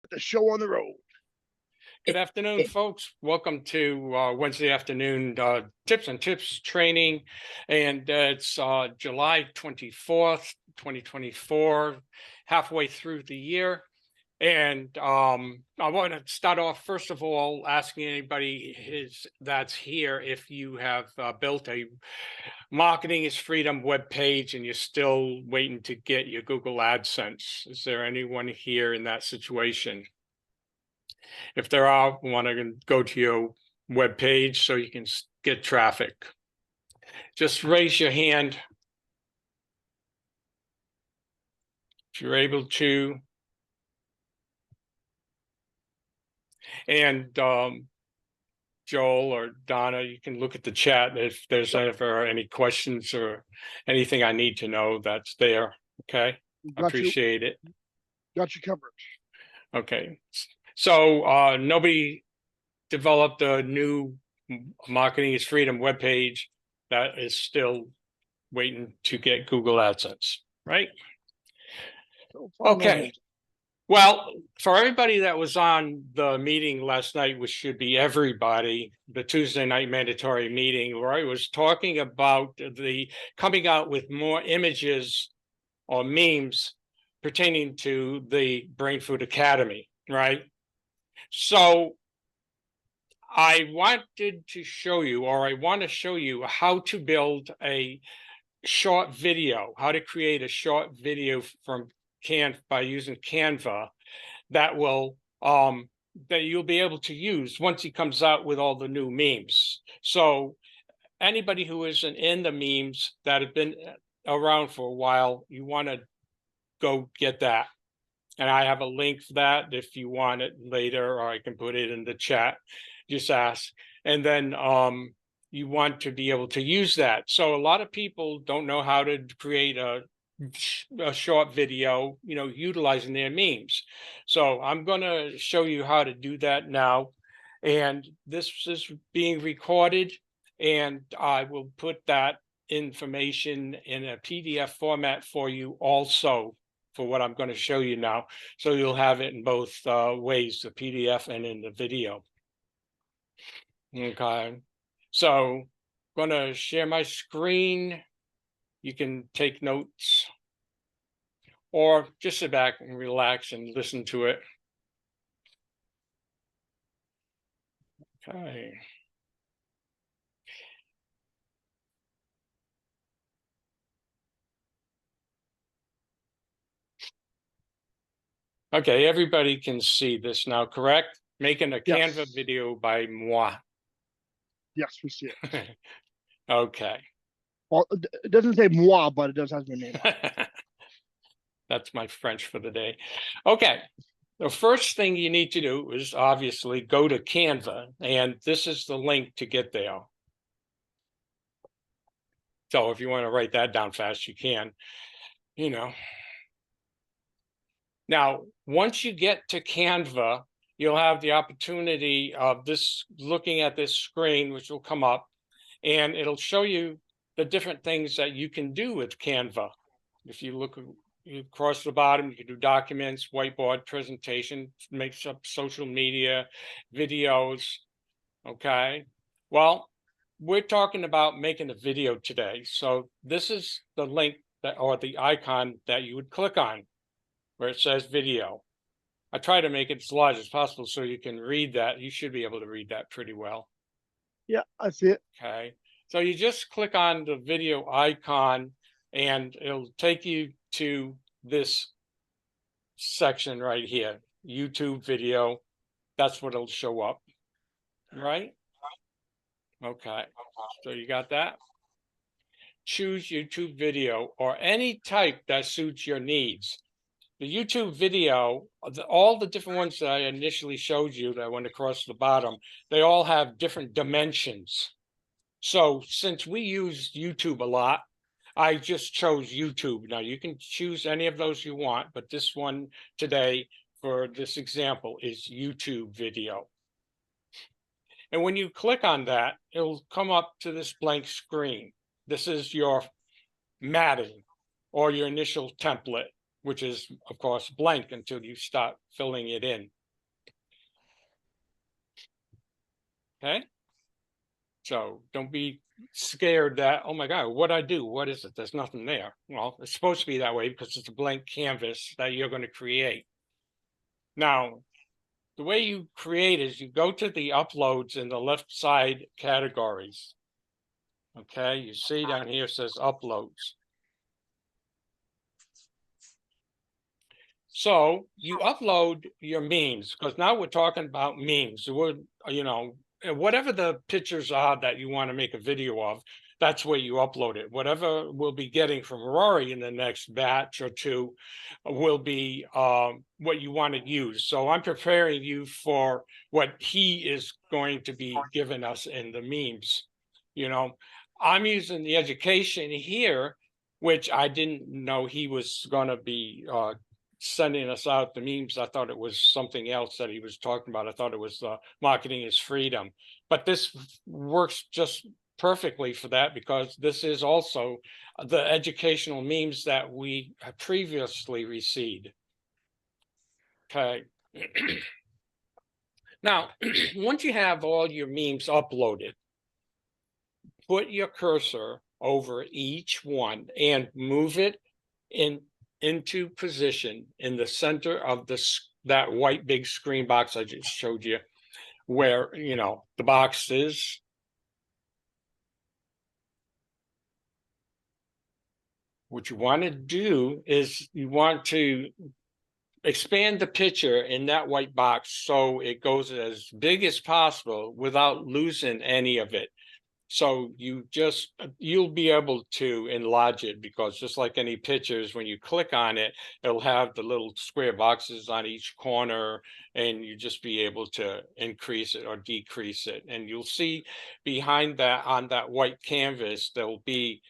the show on the road. Good afternoon, folks. Welcome to Wednesday afternoon tips and tips training. And it's July 24th, 2024, halfway through the year. And I want to start off, first of all, asking anybody that's here if you have built a Marketing is Freedom webpage and you're still waiting to get your Google AdSense. Is there anyone here in that situation? If there are, want to go to your web page so you can get traffic. Just raise your hand if you're able to. And Joel or Donna, you can look at the chat if there's ever any questions or anything I need to know. That's there. Okay, appreciate it. Got you covered. Okay, so nobody developed a new Marketing is Freedom webpage that is still waiting to get Google AdSense, right? Okay. Well, for everybody that was on the meeting last night, which should be everybody, the Tuesday night mandatory meeting, where I was talking about the coming out with more images or memes pertaining to the Brain Food Academy, right? So I wanted to show you, or I want to show you how to build a short video, how to create a short video from by using Canva that will that you'll be able to use once he comes out with all the new memes. So anybody who isn't in the memes that have been around for a while, you want to go get that. And I have a link for that if you want it later, or I can put it in the chat. Just ask. And then you want to be able to use that. So a lot of people don't know how to create a short video, utilizing their memes. So I'm going to show you how to do that now. And this is being recorded, and I will put that information in a PDF format for you also for what I'm going to show you now. So you'll have it in both ways, the PDF and in the video. Okay, so I'm going to share my screen. You can take notes or just sit back and relax and listen to it. Okay. Okay, everybody can see this now, correct? Making a Canva video by moi. Yes, we see it. Okay. Well, it doesn't say moi, but it does have my name on it. That's my French for the day. Okay. The first thing you need to do is obviously go to Canva, and this is the link to get there. So if you want to write that down fast, you can, Now, once you get to Canva, you'll have the opportunity of looking at this screen, which will come up, and it'll show you the different things that you can do with Canva. If you look across the bottom, you can do documents, whiteboard, presentation, makes up social media, videos. Okay. Well, we're talking about making a video today. So this is the link or the icon that you would click on where it says video. I try to make it as large as possible so you can read that. You should be able to read that pretty well. Yeah, I see it. Okay. So you just click on the video icon and it'll take you to this section right here, YouTube video. That's what it'll show up, right? Okay, so you got that? Choose YouTube video or any type that suits your needs. The YouTube video, all the different ones that I initially showed you that went across the bottom, they all have different dimensions. So since we use YouTube a lot, I just chose YouTube. Now you can choose any of those you want, but this one today for this example is YouTube video. And when you click on that, it'll come up to this blank screen. This is your matting or your initial template. which is, of course, blank until you start filling it in. Okay. So don't be scared that, oh my God, what I do? What is it? There's nothing there. Well, it's supposed to be that way because it's a blank canvas that you're going to create. Now, the way you create is you go to the uploads in the left side categories. Okay, you see down here it says uploads. So you upload your memes, because now we're talking about memes. We're, you know, whatever the pictures are that you want to make a video of, that's where you upload it. Whatever we'll be getting from Rory in the next batch or two will be what you want to use. So I'm preparing you for what he is going to be giving us in the memes. You know, I'm using the education here, which I didn't know he was going to be sending us out the memes. I thought it was something else that he was talking about. I thought it was marketing is freedom, but this works just perfectly for that, because this is also the educational memes that we previously received. Okay. Now, once you have all your memes uploaded, put your cursor over each one and move it into position in the center of that white big screen box I just showed you, where, you know, the box is. What you want to do is you want to expand the picture in that white box so it goes as big as possible without losing any of it. So you'll be able to enlarge it, because just like any pictures, when you click on it, it'll have the little square boxes on each corner, and you just be able to increase it or decrease it. And you'll see behind that, on that white canvas, there'll be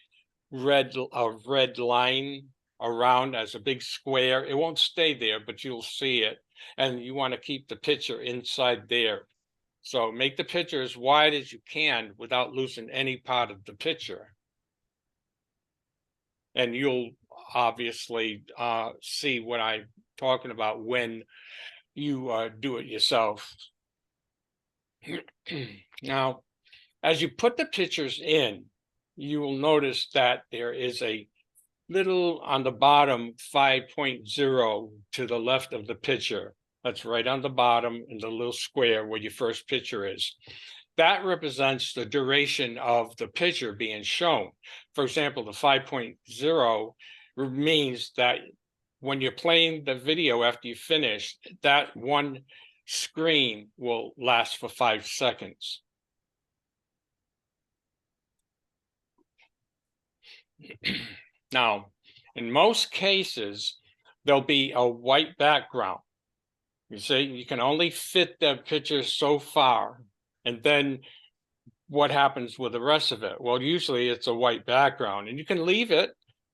a red line around as a big square. It won't stay there, but you'll see it. And you want to keep the picture inside there. So make the picture as wide as you can without losing any part of the picture. And you'll obviously see what I'm talking about when you do it yourself. Now, as you put the pictures in, you will notice that there is a little on the bottom 5.0 to the left of the picture. That's right on the bottom in the little square where your first picture is. That represents the duration of the picture being shown. For example, the 5.0 means that when you're playing the video after you finish, that one screen will last for 5 seconds. Now, in most cases, there'll be a white background. You see, you can only fit the picture so far. And then what happens with the rest of it? Well, usually it's a white background, and you can leave it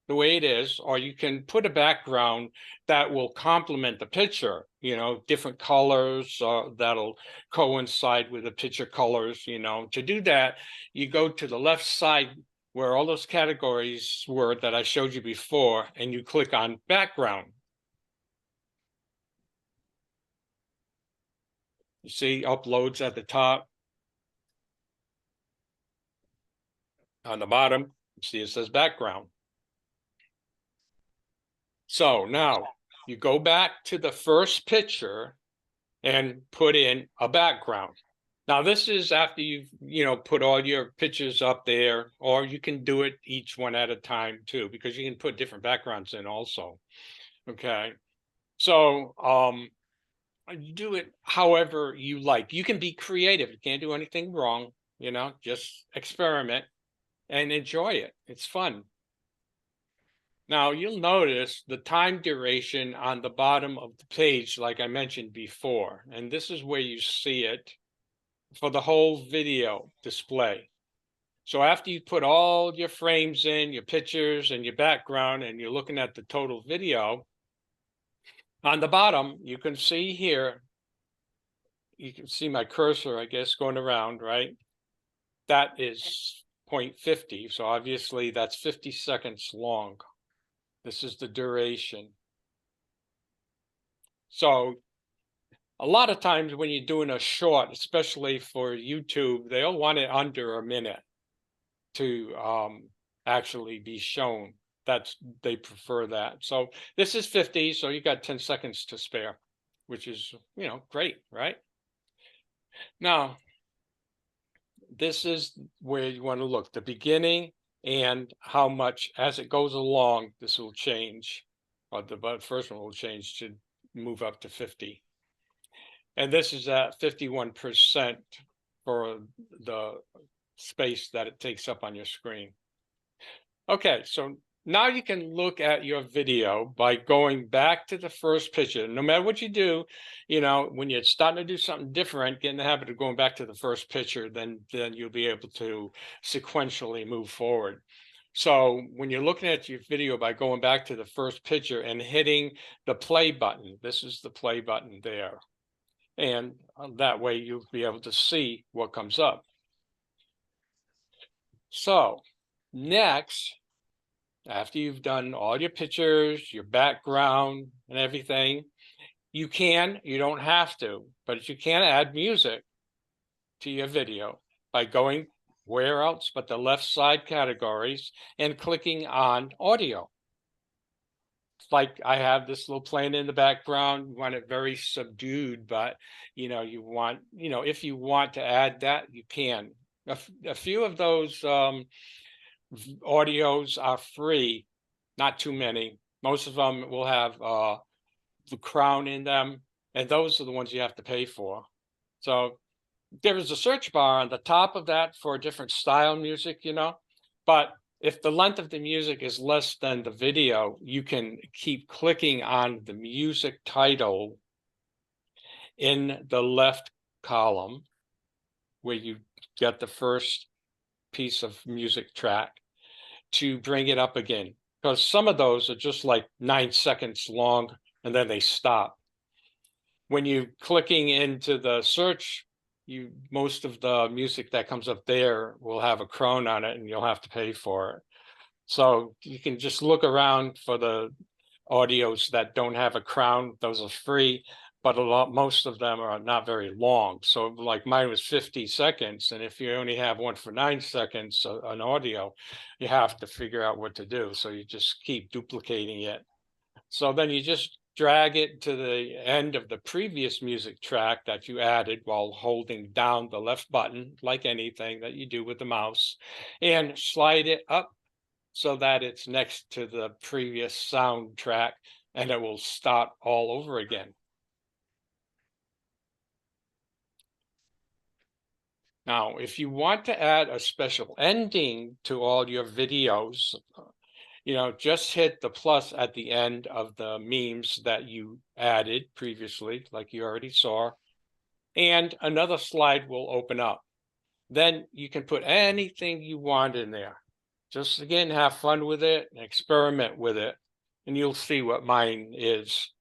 the way it is, or you can put a background that will complement the picture, you know, different colors that'll coincide with the picture colors, you know. To do that, you go to the left side where all those categories were that I showed you before, and you click on background. You see uploads at the top. On the bottom, you see it says background. So now you go back to the first picture and put in a background. Now this is after you've, you know, put all your pictures up there, or you can do it each one at a time too, because you can put different backgrounds in also. Okay. So you do it however you like. You can be creative. You can't do anything wrong, you know, just experiment and enjoy it. It's fun. Now you'll notice the time duration on the bottom of the page, like I mentioned before, and this is where you see it for the whole video display. So after you put all your frames in, your pictures and your background, and you're looking at the total video, on the bottom, you can see here, you can see my cursor, I guess, going around, right? That is 0.50. So obviously that's 50 seconds long. This is the duration. So a lot of times when you're doing a short, especially for YouTube, they'll want it under a minute to actually be shown. They prefer that. So this is 50, so you got 10 seconds to spare, which is, great, right? Now, this is where you want to look, the beginning and how much as it goes along, this will change. Or the first one will change to move up to 50. And this is at 51% for the space that it takes up on your screen. Okay, so now you can look at your video by going back to the first picture. No matter what you do, when you're starting to do something different, get in the habit of going back to the first picture, then you'll be able to sequentially move forward. So when you're looking at your video by going back to the first picture and hitting the play button, this is the play button there. And that way you'll be able to see what comes up. So next, after you've done all your pictures, your background and everything, you don't have to, but you can add music to your video by going where else but the left side categories and clicking on audio. It's like I have this little playing in the background. You want it very subdued, but you want, if you want to add that, you can. A few of those audios are free, not too many. Most of them will have the crown in them, and those are the ones you have to pay for. So there is a search bar on the top of that for different style music, but if the length of the music is less than the video, you can keep clicking on the music title in the left column where you get the first piece of music track to bring it up again, because some of those are just like 9 seconds long and then they stop. When you're clicking into the search, most of the music that comes up there will have a crown on it and you'll have to pay for it. So you can just look around for the audios that don't have a crown. Those are free, but most of them are not very long. So like mine was 50 seconds. And if you only have one for 9 seconds, an audio, you have to figure out what to do. So you just keep duplicating it. So then you just drag it to the end of the previous music track that you added while holding down the left button, like anything that you do with the mouse, and slide it up so that it's next to the previous soundtrack, and it will start all over again. Now, if you want to add a special ending to all your videos, just hit the plus at the end of the memes that you added previously, like you already saw, and another slide will open up. Then you can put anything you want in there. Just again, have fun with it and experiment with it, and you'll see what mine is.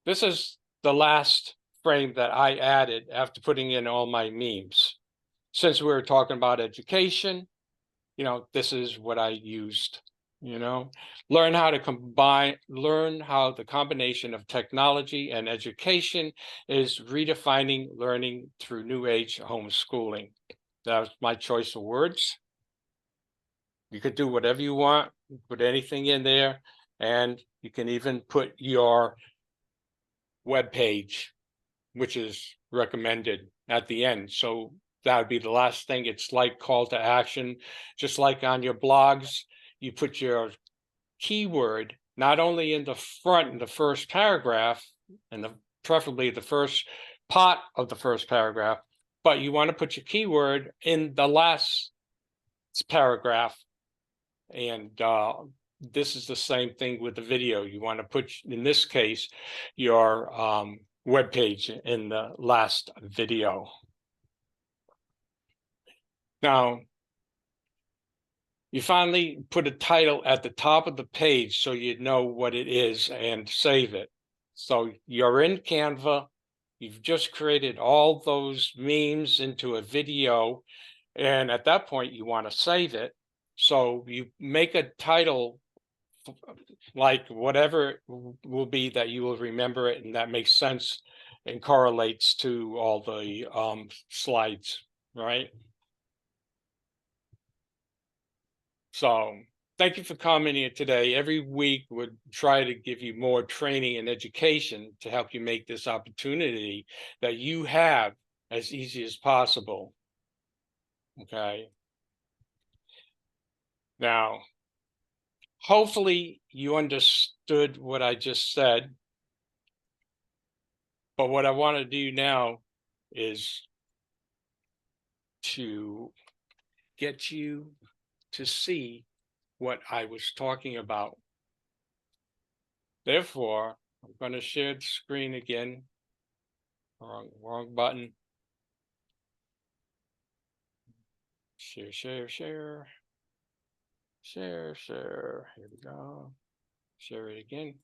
This is the last frame that I added after putting in all my memes. Since we were talking about education, this is what I used. Learn how the combination of technology and education is redefining learning through new age homeschooling. That was my choice of words. You could do whatever you want, put anything in there, and you can even put your web page, which is recommended, at the end. So that would be the last thing. It's like call to action. Just like on your blogs, you put your keyword not only in the front, in the first paragraph, and preferably the first part of the first paragraph, but you want to put your keyword in the last paragraph. And this is the same thing with the video. You want to put, in this case, your web page in the last video. Now, you finally put a title at the top of the page so you know what it is and save it. So you're in Canva. You've just created all those memes into a video. And at that point, you want to save it. So you make a title like whatever it will be that you will remember it and that makes sense and correlates to all the slides, right? So thank you for coming here today. Every week would try to give you more training and education to help you make this opportunity that you have as easy as possible. Okay. Now, hopefully you understood what I just said. But what I want to do now is to get you to see what I was talking about. Therefore, I'm going to share the screen again. Wrong button. Share. Here we go. Share it again.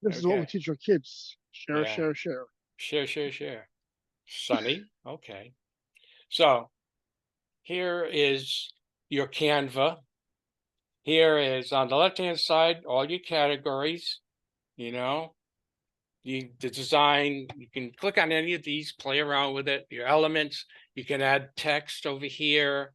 This is what we teach our kids. Share, Yeah. Share. Sunny. Okay. So here is your Canva. Here is on the left-hand side, all your categories, the design. You can click on any of these, play around with it, your elements. You can add text over here.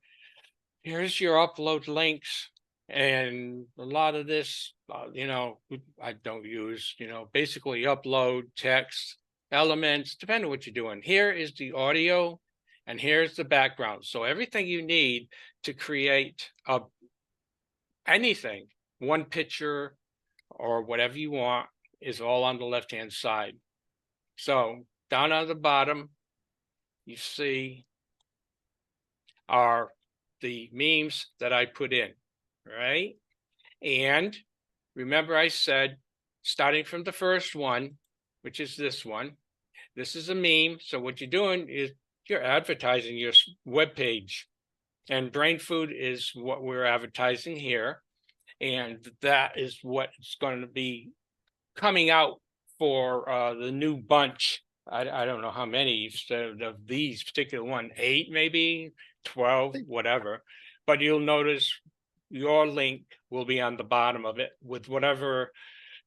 Here's your upload links. And a lot of this, I don't use, basically upload text, elements, depending on what you're doing. Here is the audio and here's the background. So everything you need to create anything, one picture or whatever you want, is all on the left-hand side. So down on the bottom, you see are the memes that I put in, right? And remember I said, starting from the first one, which is this one, this is a meme. So what you're doing is you're advertising your web page. And Brain Food is what we're advertising here. And that is what's going to be coming out for the new bunch. I don't know how many of these particular one, 8 maybe, 12, whatever. But you'll notice your link will be on the bottom of it with whatever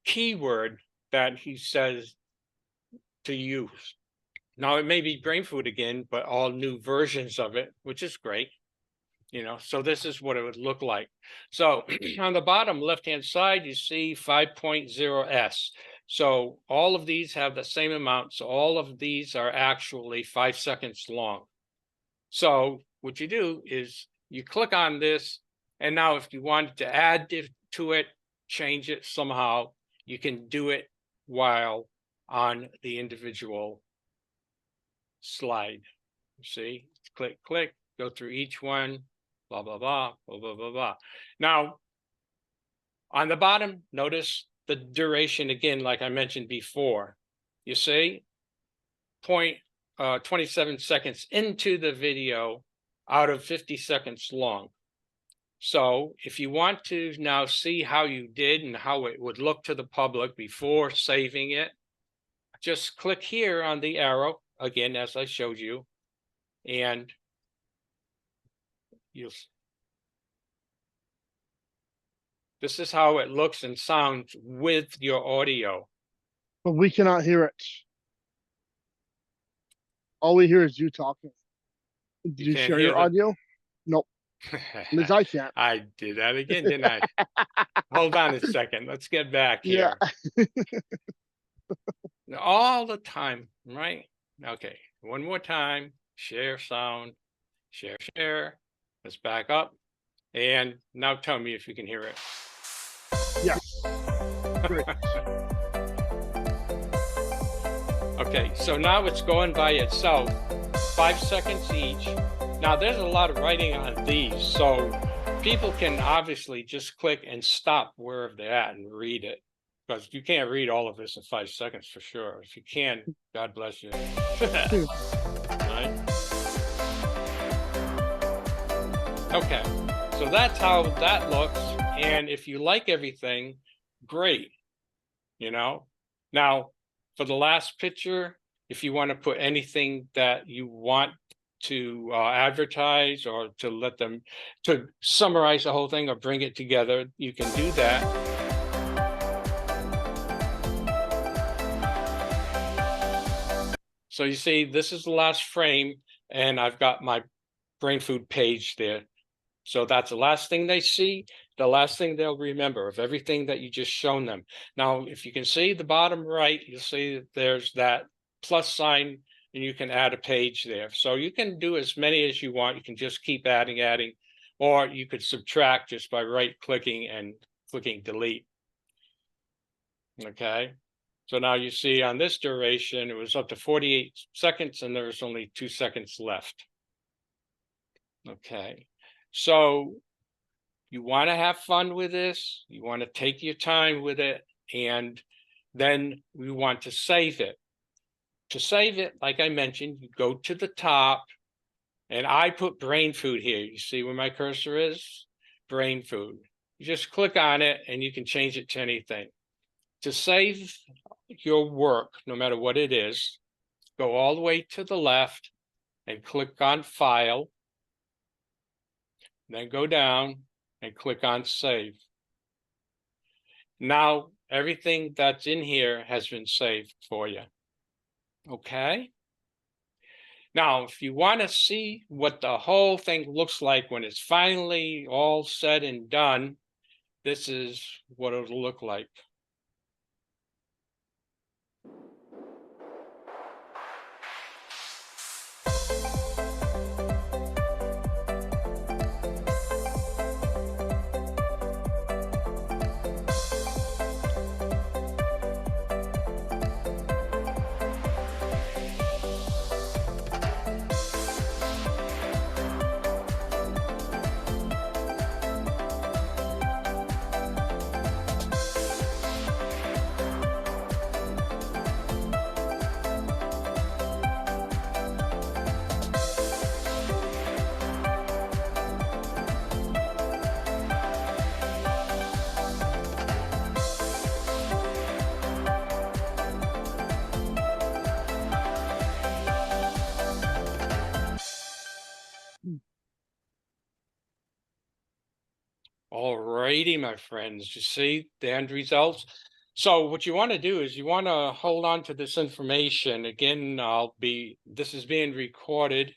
keyword that he says to use. Now it may be Brain Food again, but all new versions of it, which is great. So this is what it would look like. So on the bottom left-hand side, you see 5.0S. So all of these have the same amount. So all of these are actually 5 seconds long. So what you do is you click on this. And now if you wanted to add to it, change it somehow, you can do it while on the individual slide. You see, click, go through each one. Blah, blah, blah, blah, blah, blah, blah. Now, on the bottom, notice the duration again, like I mentioned before. You see, 27 seconds into the video out of 50 seconds long. So if you want to now see how you did and how it would look to the public before saving it, just click here on the arrow, again, as I showed you, and this is how it looks and sounds with your audio. But we cannot hear it. All we hear is you talking. Did you share your audio? Nope. At least I can't. I did that again, didn't I? Hold on a second. Let's get back here. Yeah. All the time, right? Okay. One more time. Share sound. Share. Let's back up. And now tell me if you can hear it. Yes. Great. Okay, so now it's going by itself, 5 seconds each. Now there's a lot of writing on these, so people can obviously just click and stop wherever they're at and read it, because you can't read all of this in 5 seconds for sure. If you can, God bless you. Right? Okay, so that's how that looks. And if you like everything, great. Now for the last picture, if you want to put anything that you want to advertise or to let them to summarize the whole thing or bring it together, you can do that. So you see, this is the last frame, and I've got my brain food page there. So that's the last thing they see, the last thing they'll remember of everything that you just shown them. Now, if you can see the bottom right, you'll see that there's that plus sign, and you can add a page there. So you can do as many as you want. You can just keep adding, or you could subtract just by right-clicking and clicking delete. Okay. So now you see on this duration, it was up to 48 seconds, and there's only 2 seconds left. Okay. So you want to have fun with this. You want to take your time with it. And then we want to save it. To save it, like I mentioned, you go to the top, and I put brain food here. You see where my cursor is? Brain food. You just click on it, and you can change it to anything. To save your work, no matter what it is, go all the way to the left and click on File. Then go down and click on Save. Now, everything that's in here has been saved for you. Okay? Now, if you want to see what the whole thing looks like when it's finally all said and done, this is what it'll look like. All righty, my friends, you see the end results. So what you want to do is you want to hold on to this information. Again, this is being recorded,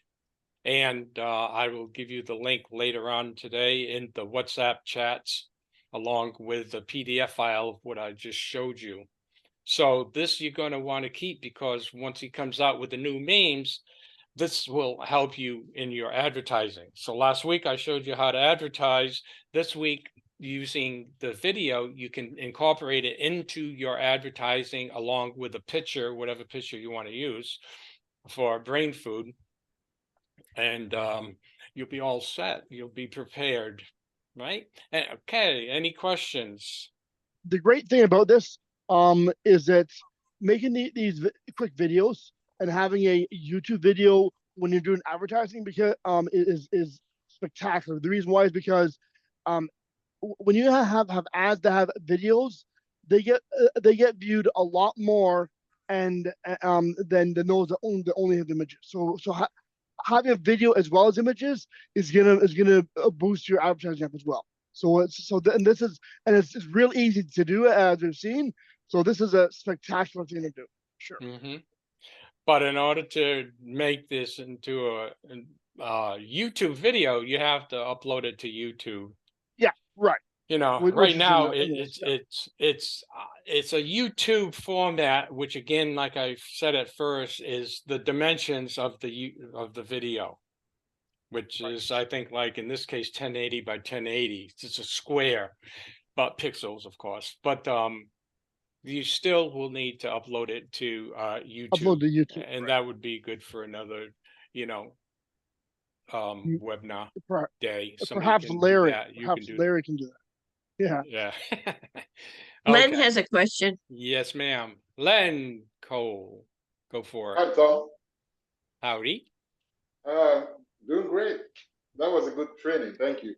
and I will give you the link later on today in the WhatsApp chats, along with the PDF file of what I just showed you. So this you're going to want to keep, because once he comes out with the new memes, this will help you in your advertising. So last week I showed you how to advertise. This week, using the video, you can incorporate it into your advertising along with a picture, whatever picture you want to use for brain food. And you'll be all set. You'll be prepared, right? And, okay, any questions? The great thing about this is that making these quick videos and having a YouTube video when you're doing advertising because is spectacular. The reason why is because when you have ads that have videos, they get viewed a lot more and than those that only have images. So having a video as well as images is gonna boost your advertising up as well. So it's real easy to do, as we've seen. So this is a spectacular thing to do. Sure. Mm-hmm. But in order to make this into a YouTube video, you have to upload it to YouTube. Yeah, right. You know, right now it's a YouTube format, which again, like I said at first, is the dimensions of the video, which is, I think, like in this case, 1080 by 1080. It's a square, but pixels, of course. But you still will need to upload it to YouTube. Upload to YouTube, and that would be good for another, webinar day. Perhaps Larry. Larry can do that. Yeah. Yeah. Len has a question. Yes, ma'am. Len Cole, go for it. Hi, Tom. Howdy. Doing great. That was a good training. Thank you.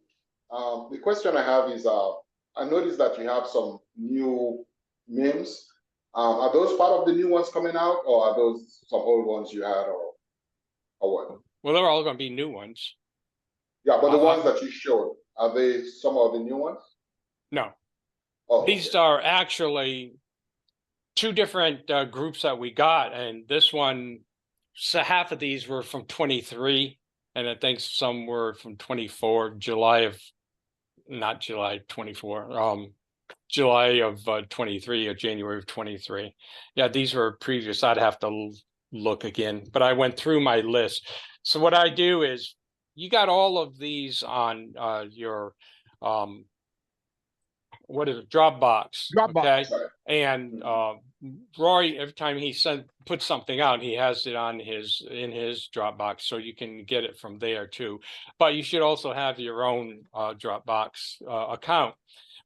The question I have is, I noticed that you have some new memes. Are those part of the new ones coming out, or are those some old ones you had, or what? Well, they're all going to be new ones. Yeah, but the ones that you showed, are they some of the new ones? No, Oh, these okay. are actually two different groups that we got, and this one, so half of these were from 23, and I think some were from 24, not July 24, July of 23 or January of 23. Yeah, these were previous. I'd have to look again, but I went through my list. So what I do is, you got all of these on your what is it, Dropbox, okay? Dropbox. Right. And Roy, every time he puts something out, he has it on in his Dropbox, so you can get it from there too. But you should also have your own Dropbox account.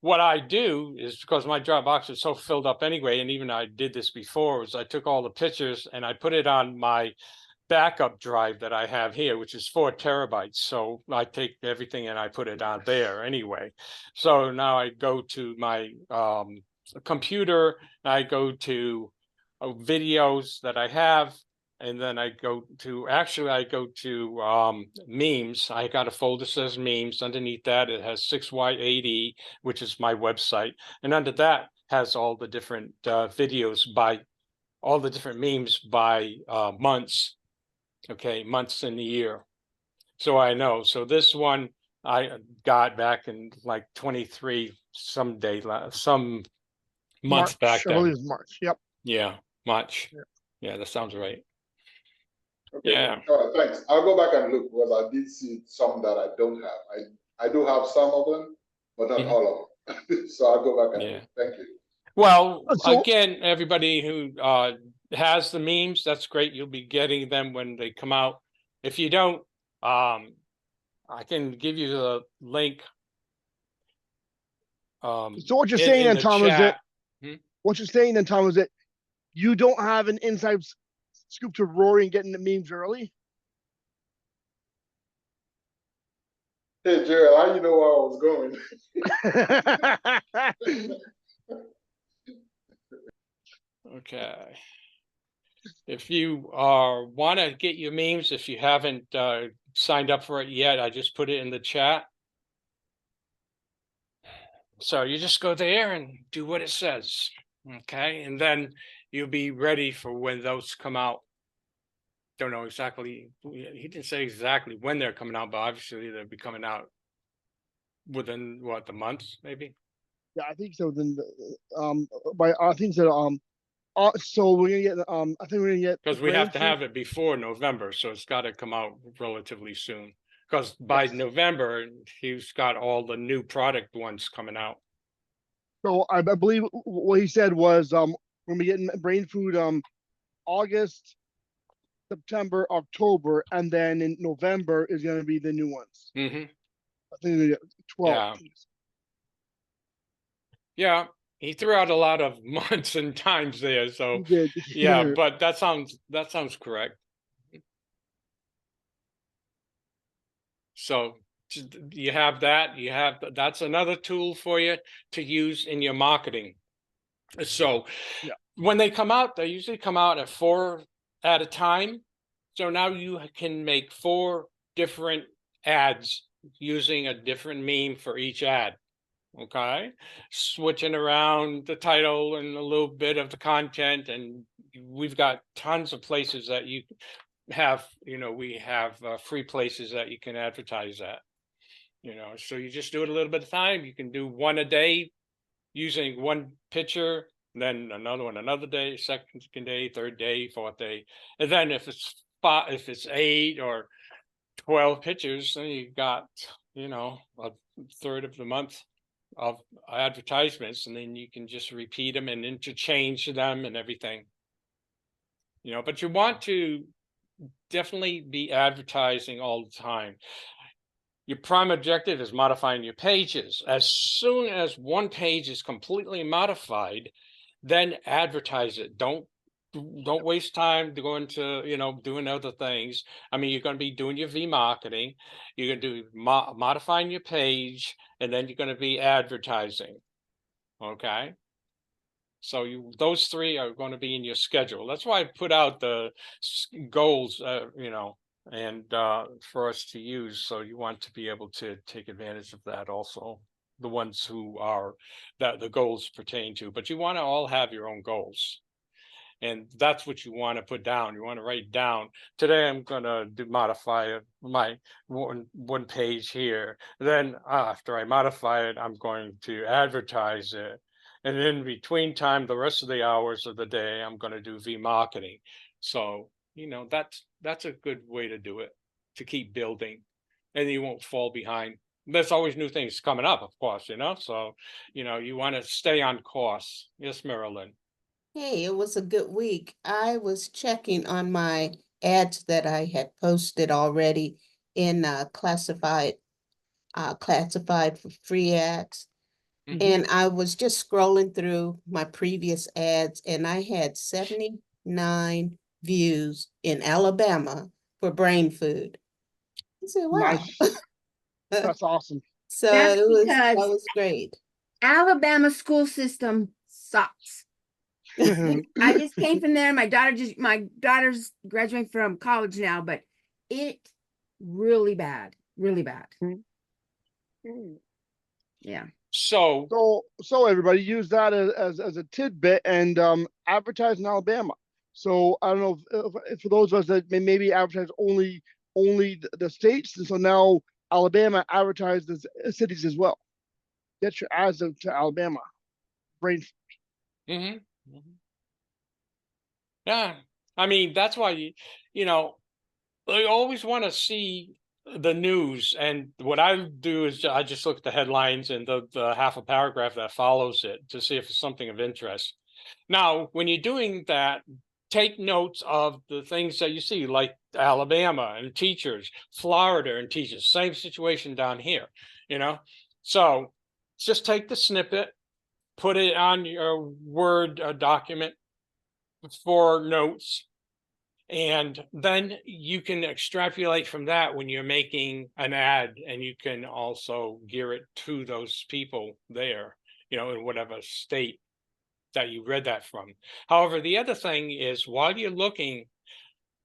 What I do is, because my Dropbox is so filled up anyway, and even I did this before, was I took all the pictures and I put it on my backup drive that I have here, which is 4 terabytes. So I take everything and I put it on there anyway. So now I go to my computer, I go to videos that I have, and then I go to memes. I got a folder that says memes. Underneath that, it has 6Y80, which is my website. And under that has all the different videos by all the different memes by months. Okay, months in the year. So I know. So this one I got back in like 23, some month March. back I believe then. it's March. Yep. Yeah, March. Yeah. Yeah, that sounds right. Okay. Yeah. Thanks. I'll go back and look, because I did see some that I don't have. I do have some of them, but not all of them. So I'll go back and look. Thank you. Well, So- again, everybody who has the memes, that's great. You'll be getting them when they come out. If you don't, I can give you the link. So what you're in saying then, the Tom, is that chat. what you're saying then, Tom, is that you don't have an inside scoop to Rory and getting the memes early? Hey, Gerald, how you know where I was going? Okay. If you want to get your memes, if you haven't signed up for it yet, I just put it in the chat. So you just go there and do what it says. Okay. And then you'll be ready for when those come out. Don't know exactly. He didn't say exactly when they're coming out, but obviously they'll be coming out within the months, maybe. Yeah, I think so. Then, I think so. So we're gonna get. I think we're gonna get, because we have to have it before November, so it's got to come out relatively soon. Because by November, he's got all the new product ones coming out. So I believe what he said was we're gonna be getting brain food August, September, October, and then in November is gonna be the new ones. Mm-hmm. I think we get 12. Yeah, he threw out a lot of months and times there. So He did. yeah, but that sounds correct. So you have that. That's another tool for you to use in your marketing. So when they come out, they usually come out at 4 at a time. So now you can make 4 different ads using a different meme for each ad. Okay, switching around the title and a little bit of the content, and we've got tons of places that you have. We have free places that you can advertise at. So you just do it a little bit of time. You can do one a day using one picture, then another one another day, second day, third day, fourth day, and then if it's 8 or 12 pictures, then you got a third of the month of advertisements, and then you can just repeat them and interchange them and everything. But you want to definitely be advertising all the time. Your prime objective is modifying your pages. As soon as one page is completely modified, then advertise it. Don't waste time going to doing other things. I mean, you're going to be doing your marketing, you're going to do modifying your page, and then you're going to be advertising. Okay, so those 3 are going to be in your schedule. That's why I put out the goals, and for us to use. So you want to be able to take advantage of that also, the ones who are that the goals pertain to, but you want to all have your own goals. And that's what you want to put down. You want to write down, today I'm going to modify my one page here. Then after I modify it, I'm going to advertise it. And in between time, the rest of the hours of the day, I'm going to do V-marketing. So, that's a good way to do it, to keep building, and you won't fall behind. There's always new things coming up, of course, so, you want to stay on course. Yes, Marilyn. Hey, it was a good week. I was checking on my ads that I had posted already in classified for free ads. Mhm. And I was just scrolling through my previous ads, and I had 79 views in Alabama for brain food. I said, wow. Nice. That's awesome. So That's that because- was great. Alabama school system sucks. I just came from there. My daughter's graduating from college now, but it really bad, really bad. Yeah. So everybody use that as a tidbit and advertise in Alabama. So I don't know if for those of us that maybe advertise only the states, and so now Alabama advertises cities as well. Get your ads out to Alabama. Brain. Mm-hmm. Mm-hmm. Yeah, I mean, that's why I always want to see the news, and what I do is I just look at the headlines and the half a paragraph that follows it to see if it's something of interest. Now, when you're doing that, take notes of the things that you see, like Alabama and teachers, Florida and teachers, same situation down here, So just take the snippet, put it on your Word document for notes, and then you can extrapolate from that when you're making an ad, and you can also gear it to those people there, in whatever state that you read that from. However, the other thing is, while you're looking,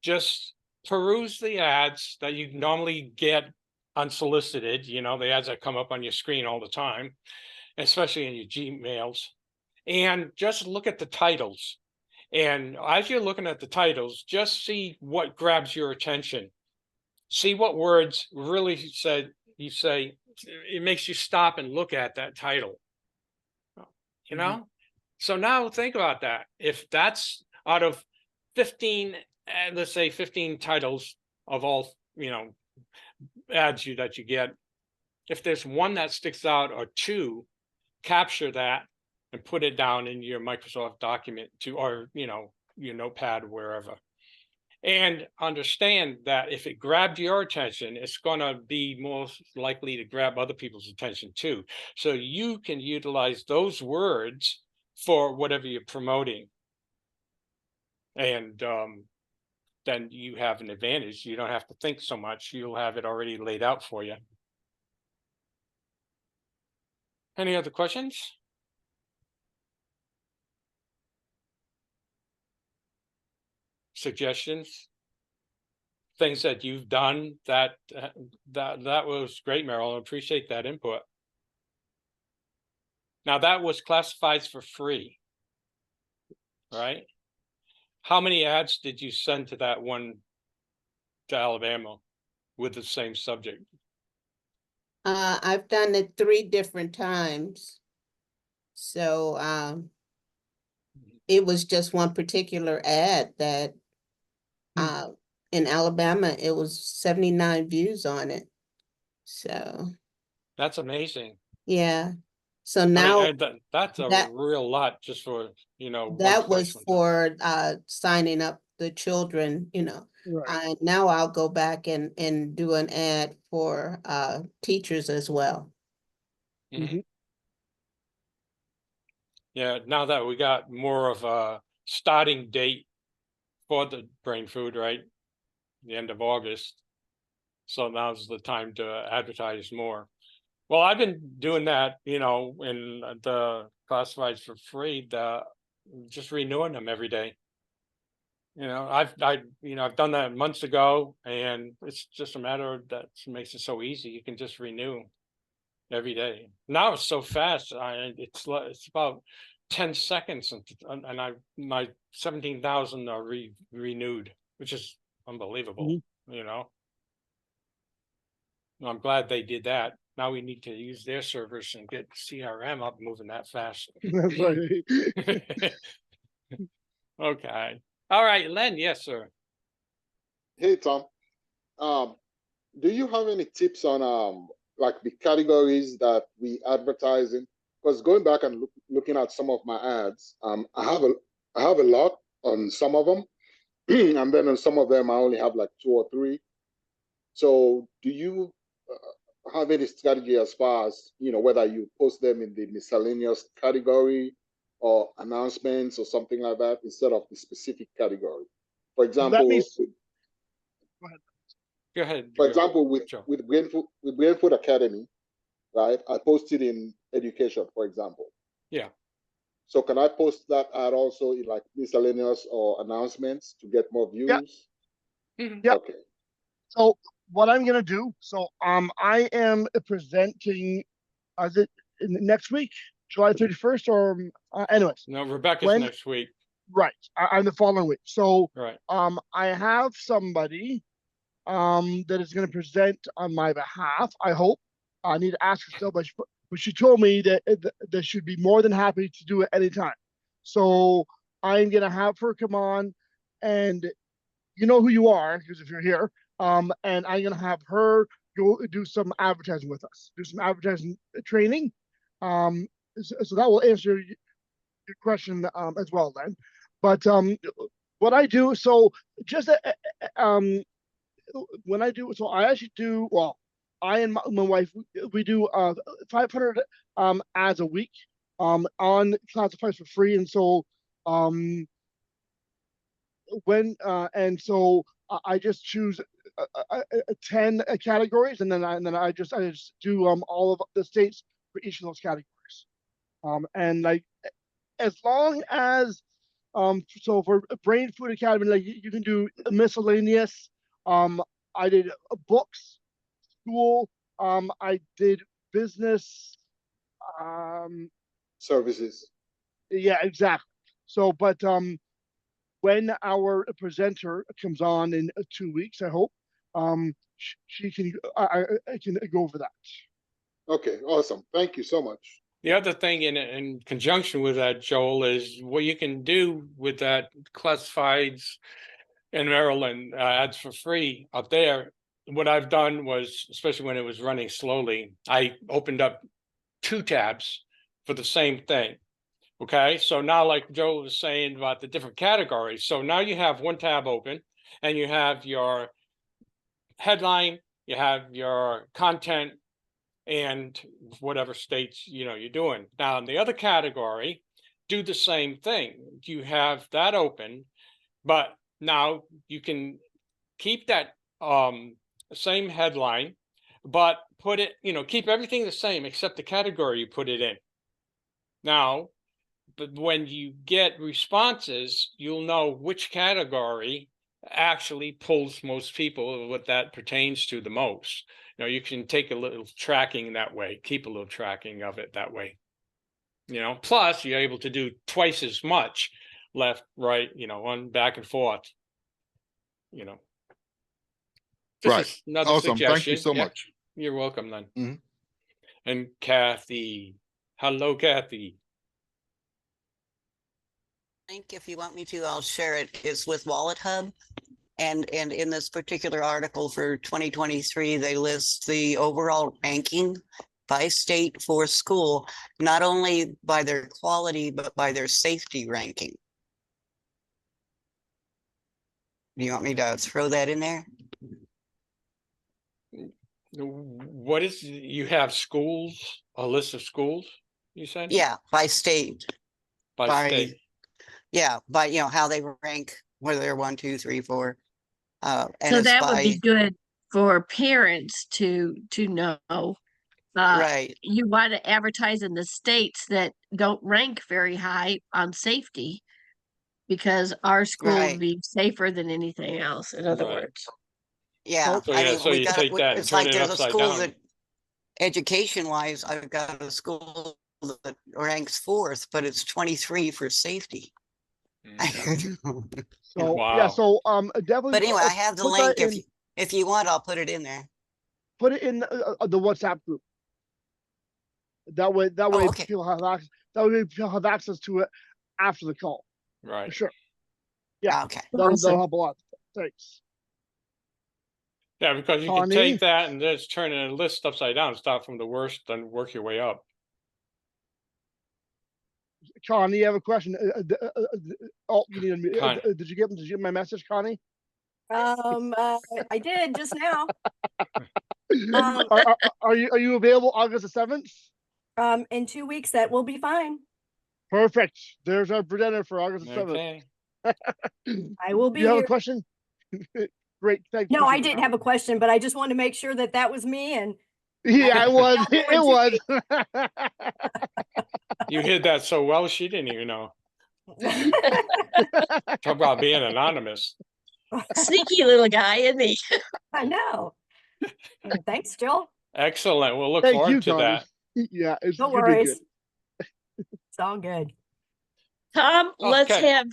just peruse the ads that you normally get unsolicited, the ads that come up on your screen all the time, especially in your Gmails, and just look at the titles. And as you're looking at the titles, just see what grabs your attention. See what words really you say, it makes you stop and look at that title. So now think about that. If that's out of 15, let's say 15 titles of all, ads that you get, if there's one that sticks out or two, capture that and put it down in your Microsoft document or your notepad, wherever. And understand that if it grabbed your attention, it's going to be most likely to grab other people's attention too. So you can utilize those words for whatever you're promoting. And then you have an advantage. You don't have to think so much. You'll have it already laid out for you. Any other questions? Suggestions? Things that you've done that was great, Meryl. I appreciate that input. Now that was classifieds for free, right? How many ads did you send to that one to Alabama with the same subject? I've done it 3 different times. So it was just one particular ad that in Alabama, it was 79 views on it. So that's amazing. Yeah. So now that's a real lot just for, that was for signing up the children, Right. Now I'll go back and do an ad for teachers as well. Mhm. Yeah, now that we got more of a starting date for the brain food, right? The end of August. So now's the time to advertise more. Well, I've been doing that, in the classifieds for free, just renewing them every day. I've done that months ago, and it's just a matter of that makes it so easy. You can just renew every day. Now it's so fast. It's about 10 seconds, and my 17,000 are renewed, which is unbelievable. I'm glad they did that. Now we need to use their servers and get CRM up moving that fast. That's right. Okay. All right, Len. Yes, sir. Hey, Tom. Do you have any tips on like the categories that we advertise in? Because going back and looking at some of my ads, I have a lot on some of them, and then on some of them I only have like 2 or 3. So do you have any strategy as far as whether you post them in the miscellaneous category or announcements or something like that instead of the specific category? For example, go ahead. For example, Joe. with Brain Food Academy, right? I posted in education, for example. Yeah. So can I post that ad also in like miscellaneous or announcements to get more views? Yeah. Okay. So what I'm gonna do, I am presenting, is it next week, July 31st, or anyways? No, Rebecca's next week. Right, I'm the following week. So right. I have somebody that is going to present on my behalf. I hope. I need to ask her still, but she told me that she'd be more than happy to do it anytime. So I'm going to have her come on, and you know who you are because if you're here. And I'm going to have her go do some advertising with us, do some advertising training. So that will answer your question as well, then. But what I do, so just when I do, so I actually do, well, I and my wife, we do 500 ads a week on Classifieds for free. And so I just choose 10 categories, and then I just do all of the states for each of those categories. And like, as long as so for Brain Food Academy, like you can do miscellaneous. I did books, school. I did business. Services. Yeah, exactly. So, but when our presenter comes on in 2 weeks, I hope she can I can go over that. Okay, awesome. Thank you so much. The other thing in conjunction with that, Joel, is what you can do with that Classifieds in Maryland ads for free up there. What I've done was, especially when it was running slowly, I opened up 2 tabs for the same thing. Okay, so now, like Joel was saying about the different categories, so now you have 1 tab open, and you have your headline, you have your content, and whatever states you're doing. Now in the other category, do the same thing. You have that open, but now you can keep that same headline, but put it, keep everything the same except the category you put it in. Now, but when you get responses, you'll know which category actually pulls most people, what that pertains to the most. You can take a little tracking that way, keep a little tracking of it that way. Plus you're able to do twice as much left, right, on back and forth. Right. Another awesome. suggestion. Thank you so much. You're welcome, then. Mm-hmm. And Kathy, hello, Kathy. Link, if you want me to, I'll share it. It's with Wallet Hub. And in this particular article for 2023, they list the overall ranking by state for school, not only by their quality, but by their safety ranking. Do you want me to throw that in there? What is, you have schools, a list of schools, you said? Yeah, by state. By state. Yeah, by how they rank, whether they're 1, 2, 3, 4. And so that would be good for parents to know. Right. You want to advertise in the states that don't rank very high on safety. because our school Right. would be safer than anything else, in other Right. words. Yeah, So I yeah, mean, so we you got, take that and it's turn like it there's a upside school down. that, education wise, I've got a school that ranks 4th, but it's 23 for safety. So Wow. yeah, so definitely. But anyway, I have the put that link. in, If you want, I'll put it in there. put it in the WhatsApp group. That way, Oh, okay. people have access. That way, people have access to it after the call. For Right. sure. Yeah, Okay. that'll Awesome. help a lot. Thanks. Yeah, because you can Connie? take that and just turn a list upside down, start from the worst and work your way up. Connie, you have a question? Oh, you need to. Connie. Did you get my message, Connie? I did just now. Are you available August the 7th? In 2 weeks, that will be fine. Perfect. There's our presenter for August the 7th. Okay. I will be You have here. a question? Great, thanks. No, I appreciate it. didn't have a question, but I just wanted to make sure that that was me and Yeah, it was. Available in It 2 was. You hid that so well, she didn't even know. Talk about being anonymous. Sneaky little guy, isn't he? I know. Thanks, Jill. Excellent. We'll look Thank forward you, to Connie. that. Yeah, it's No gonna be good. worries. It's all good. Tom, Okay.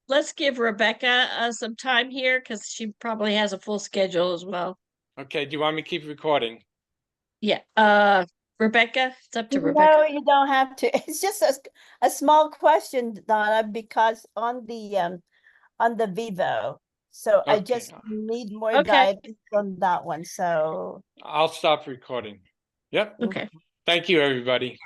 let's give Rebecca some time here because she probably has a full schedule as well. Okay, do you want me to keep recording? Yeah. Rebecca, it's up to No, Rebecca. you don't have to. It's just a small question, Donna, because on the Vivo. So I Okay. just need more Okay. guidance on that one. So I'll stop recording. Yep. Okay. Thank you, everybody.